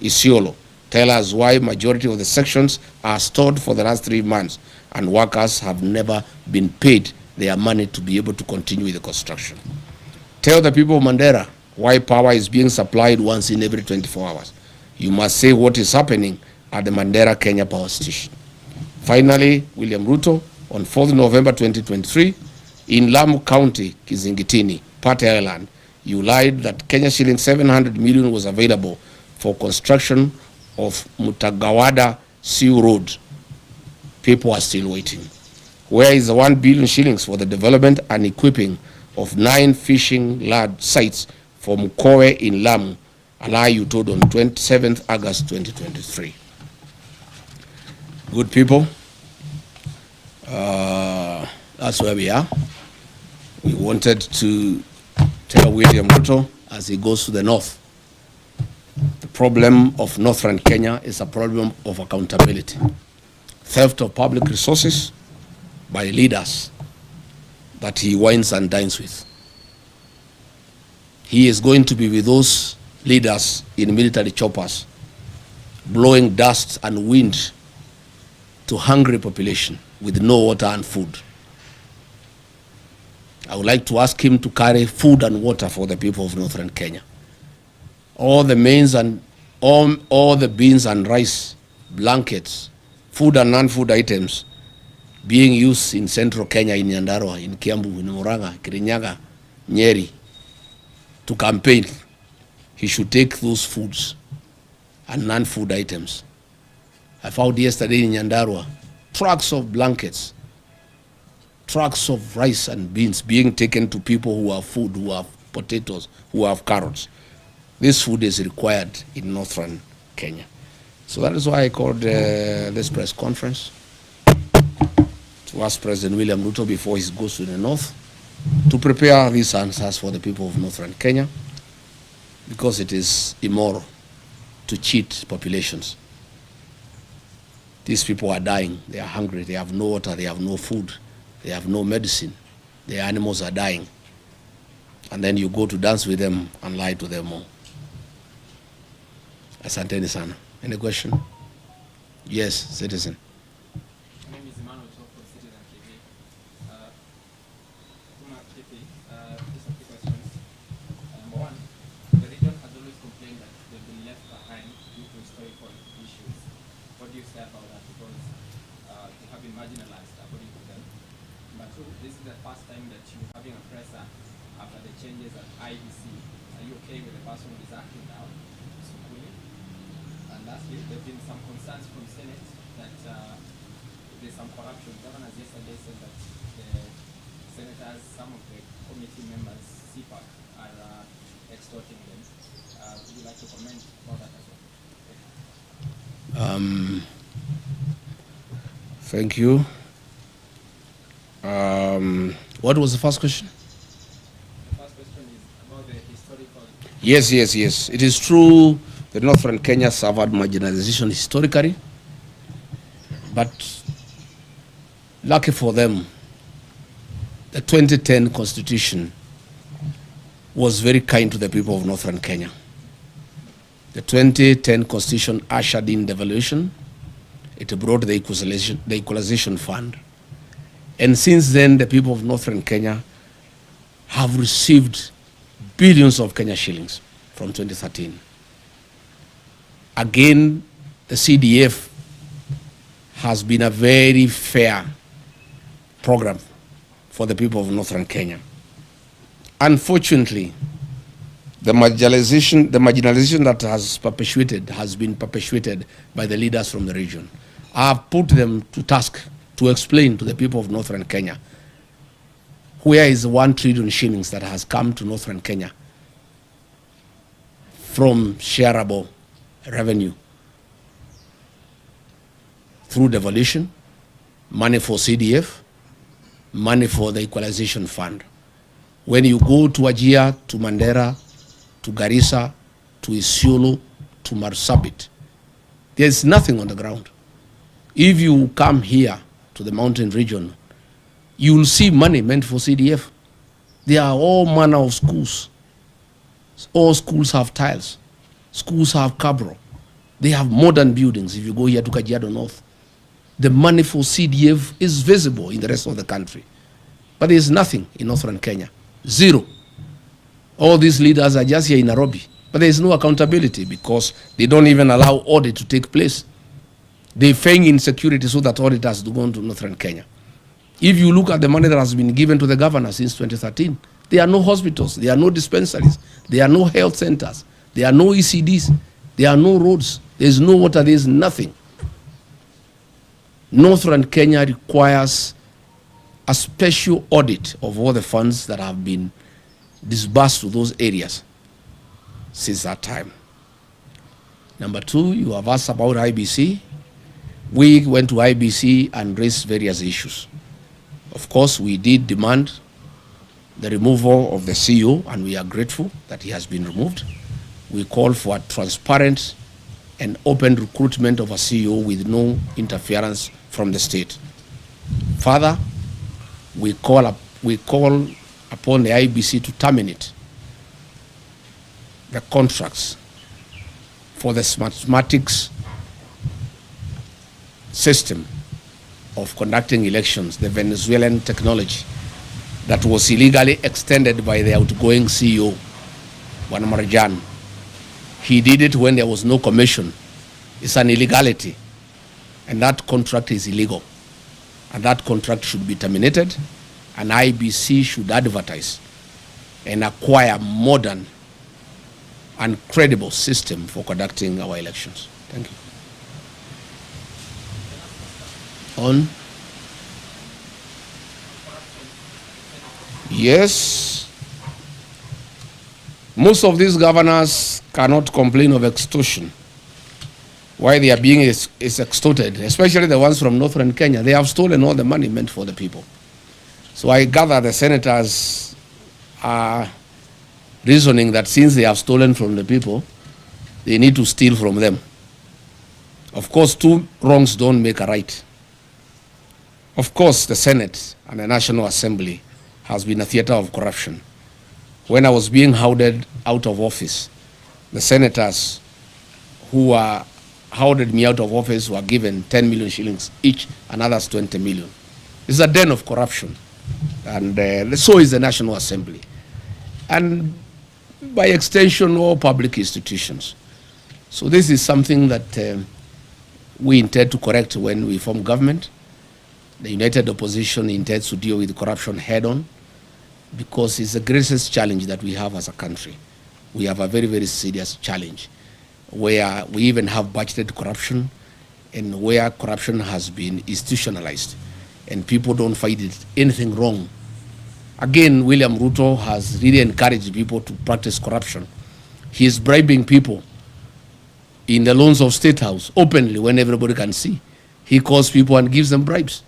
Isiolo tell us why majority of the sections are stored for the last 3 months and workers have never been paid their money to be able to continue with the construction. Tell the people of Mandera why power is being supplied once in every 24 hours. You must say what is happening at the Mandera Kenya Power Station. Finally, William Ruto, on 4th November 2023, in Lamu County, Kizingitini, Pate Island, you lied that Kenya shilling 700 million was available for construction of Mutagawada Sea Road. People are still waiting. Where is the 1 billion shillings for the development and equipping of 9 fishing lad sites for Mukowe in Lamu, a lie you told on 27th August 2023? Good people, that's where we are. We wanted to tell William Ruto as he goes to the north, the problem of northern Kenya is a problem of accountability. Theft of public resources by leaders that he wines and dines with. He is going to be with those leaders in military choppers, blowing dust and wind to hungry population with no water and food. I would like to ask him to carry food and water for the people of northern Kenya. All the maize and all the beans and rice, blankets, food and non-food items being used in central Kenya, in Nyandarua, in Kiambu, in Murang'a, Kirinyaga, Nyeri, to campaign. He should take those foods and non-food items. I found yesterday in Nyandarua trucks of blankets, trucks of rice and beans being taken to people who have food, who have potatoes, who have carrots. This food is required in northern Kenya. So that is why I called this press conference to ask President William Ruto before he goes to the north to prepare these answers for the people of northern Kenya, because it is immoral to cheat populations. These people are dying, they are hungry, they have no water, they have no food, they have no medicine, their animals are dying. And then you go to dance with them and lie to them all. Asanteni sana. Any question? Yes, citizen. My name is Emmanuel from Citizen TV. Just a few questions. Number one, the region has always complained that they've been left behind due to historical issues. What do you say about that? Because they have been marginalized according to them. Number two, this is the first time that you're having a presser after the changes at IBC. Are you okay with the person who is acting now? And lastly, there have been some concerns from Senate that there's some corruption. Governors yesterday said that the senators, some of the committee members, CPAC, are extorting them. Would you like to comment about that as well? Thank you. What was the first question? The first question is about the historical... Yes. It is true that northern Kenya suffered marginalization historically, but lucky for them, the 2010 Constitution was very kind to the people of northern Kenya. The 2010 Constitution ushered in devaluation. It brought the equalization fund. And since then, the people of northern Kenya have received billions of Kenya shillings from 2013. Again, the CDF has been a very fair program for the people of northern Kenya. Unfortunately, the marginalization that has been perpetuated by the leaders from the region. I have put them to task to explain to the people of northern Kenya where is 1 trillion shillings that has come to northern Kenya from shareable revenue through devolution, money for CDF, money for the equalization fund. When you go to Wajir, to Mandera, to Garissa, to Isiolo, to Marsabit, there's nothing on the ground. If you come here to the mountain region, you will see money meant for CDF. There are all manner of schools. All schools have tiles. Schools have cabro. They have modern buildings. If you go here to Kajiado North, the money for CDF is visible in the rest of the country. But there is nothing in northern Kenya. Zero. All these leaders are just here in Nairobi. But there is no accountability because they don't even allow audit to take place. They feign insecurity so that audit has to go into northern Kenya. If you look at the money that has been given to the governor since 2013, there are no hospitals, there are no dispensaries, there are no health centers, there are no ECDs, there are no roads, there is no water, there is nothing. Northern Kenya requires a special audit of all the funds that have been disbursed to those areas since that time. Number two, you have asked about IBC. We went to IBC and raised various issues. Of course, we did demand the removal of the CEO, and we are grateful that he has been removed. We call for a transparent and open recruitment of a CEO with no interference from the state. Further, we call upon the IBC to terminate the contracts for the mathematics system of conducting elections, the Venezuelan technology that was illegally extended by the outgoing CEO, Juan Marjan. He did it when there was no commission. It's an illegality, and that contract is illegal, and that contract should be terminated, and IBC should advertise and acquire modern and credible system for conducting our elections. Thank you. On? Yes. Most of these governors cannot complain of extortion. Why they are being is extorted, especially the ones from northern Kenya. They have stolen all the money meant for the people. So I gather the senators are reasoning that since they have stolen from the people, they need to steal from them. Of course, two wrongs don't make a right. Of course, the Senate and the National Assembly has been a theater of corruption. When I was being hounded out of office, the senators who hounded me out of office were given 10 million shillings each, and others 20 million. It's a den of corruption. And so is the National Assembly. And by extension, all public institutions. So this is something that we intend to correct when we form government. The United Opposition intends to deal with corruption head-on because it's the greatest challenge that we have as a country. We have a very, very serious challenge where we even have budgeted corruption and where corruption has been institutionalized and people don't find it anything wrong. Again, William Ruto has really encouraged people to practice corruption. He is bribing people in the loans of State House openly when everybody can see. He calls people and gives them bribes.